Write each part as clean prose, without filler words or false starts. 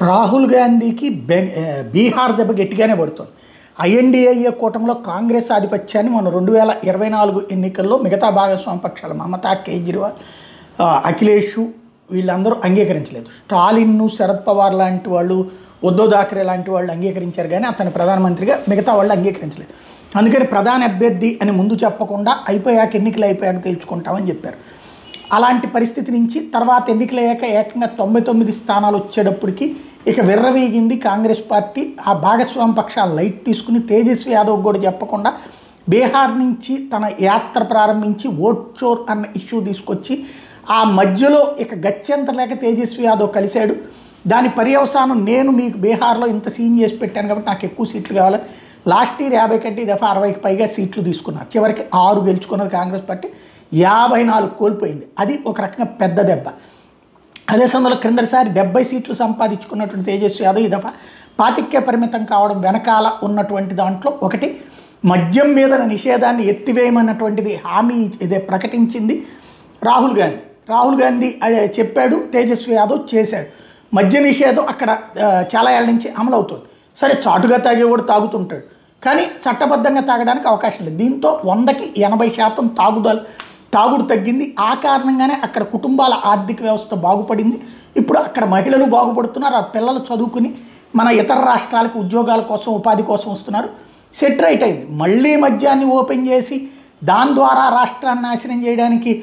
రాహుల్ గాంధీకి బీహార్ దెబ్బ గట్టిగానే పడుతుంది. ఐఎన్డీఏ కూటమిలో కాంగ్రెస్ ఆధిపత్యాన్ని మన 2024 ఎన్నికల్లో మిగతా భాగస్వామ్య పక్షాలు మమతా, కేజ్రీవాల్, అఖిలేష్ వీళ్ళందరూ అంగీకరించలేదు. స్టాలిన్ను, శరద్ పవార్ లాంటి వాళ్ళు, ఉద్ధవ్ థాకరే లాంటి వాళ్ళు అంగీకరించారు, కానీ అతని ప్రధానమంత్రిగా మిగతా వాళ్ళు అంగీకరించలేదు. అందుకని ప్రధాన అభ్యర్థి అని ముందు చెప్పకుండా ఎన్నికలు అయిపోయాక తేల్చుకుంటామని చెప్పారు. అలాంటి పరిస్థితి నుంచి తర్వాత ఎన్నికలు అయ్యాక ఏకంగా 99 స్థానాలు వచ్చేటప్పటికి ఇక విర్రవీగింది కాంగ్రెస్ పార్టీ. ఆ భాగస్వామ్య పక్షాలు లైట్ తీసుకుని తేజస్వి యాదవ్ కూడా చెప్పకుండా బీహార్ నుంచి తన యాత్ర ప్రారంభించి ఓట్ చోర్ అన్న ఇష్యూ తీసుకొచ్చి ఆ మధ్యలో ఇక గత్యంతరం లేక తేజస్వి యాదవ్ కలిశాడు. దాని పర్యవసానం నేను మీకు బీహార్లో ఇంత సీన్ చేసి పెట్టాను కాబట్టి నాకు ఎక్కువ సీట్లు కావాలి. లాస్ట్ ఇయర్ 50 కంటే ఈ దఫా 60కి పైగా సీట్లు తీసుకున్నారు. చివరికి 6 గెలుచుకున్నది కాంగ్రెస్ పార్టీ, 54 కోల్పోయింది. అది ఒక రకంగా పెద్ద దెబ్బ. అదే సమయంలో క్రిందసారి 70 సీట్లు సంపాదించుకున్నటువంటి తేజస్వి యాదవ్ ఈ దఫా 25కే పరిమితం కావడం వెనకాల ఉన్నటువంటి దాంట్లో ఒకటి మద్యం మీద నిషేధాన్ని ఎత్తివేయమన్నటువంటిది హామీ ఇదే ప్రకటించింది రాహుల్ గాంధీ చెప్పాడు, తేజస్వి యాదవ్ చేశాడు. మద్య నిషేధం అక్కడ చాలా ఏళ్ళ నుంచి అమలు అవుతుంది. సరే, చాటుగా తాగేవాడు తాగుతుంటాడు, కానీ చట్టబద్ధంగా తాగడానికి అవకాశం లేదు. దీంతో 100కి 80% తాగుడు తగ్గింది. ఆ కారణంగానే అక్కడ కుటుంబాల ఆర్థిక వ్యవస్థ బాగుపడింది. ఇప్పుడు అక్కడ మహిళలు బాగుపడుతున్నారు. ఆ పిల్లలు చదువుకుని మన ఇతర రాష్ట్రాలకు ఉద్యోగాల కోసం, ఉపాధి కోసం వస్తున్నారు. సెట్ రైట్ అయింది. మళ్ళీ మద్యాన్ని ఓపెన్ చేసి దాని ద్వారా రాష్ట్రాన్ని నాశనం చేయడానికి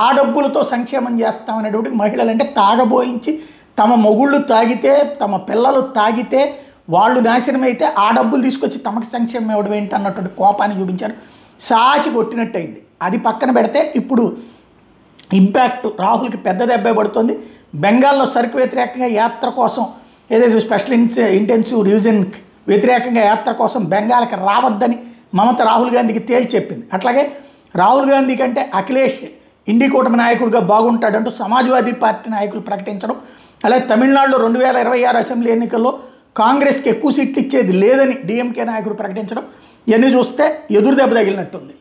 ఆ డబ్బులతో సంక్షేమం చేస్తామనేటువంటి మహిళలు అంటే తాగబోయించి తమ మొగుళ్ళు తాగితే, తమ పిల్లలు తాగితే వాళ్ళు నాశనం అయితే ఆ డబ్బులు తీసుకొచ్చి తమకు సంక్షేమం ఇవ్వడం ఏంటి అన్నటువంటి కోపాన్ని చూపించారు. సాచి కొట్టినట్టయింది. అది పక్కన పెడితే ఇప్పుడు ఇంపాక్ట్ రాహుల్కి పెద్ద దెబ్బ పడుతుంది. బెంగాల్లో సరుకు వ్యతిరేకంగా యాత్ర కోసం ఏదైతే స్పెషల్ ఇంటెన్సివ్ రివిజన్ వ్యతిరేకంగా యాత్ర కోసం బెంగాల్కి రావద్దని మమత రాహుల్ గాంధీకి తేల్చి చెప్పింది. అట్లాగే రాహుల్ గాంధీ కంటే అఖిలేష్ ఇండి కూటమి నాయకుడిగా బాగుంటాడంటూ సమాజ్వాదీ పార్టీ నాయకులు ప్రకటించడం, అలాగే తమిళనాడులో 2026 అసెంబ్లీ ఎన్నికల్లో కాంగ్రెస్కి ఎక్కువ సీట్లు ఇచ్చేది లేదని డిఎంకే నాయకుడు ప్రకటించడం, ఇవన్నీ చూస్తే ఎదురు దెబ్బ తగిలినట్టుంది.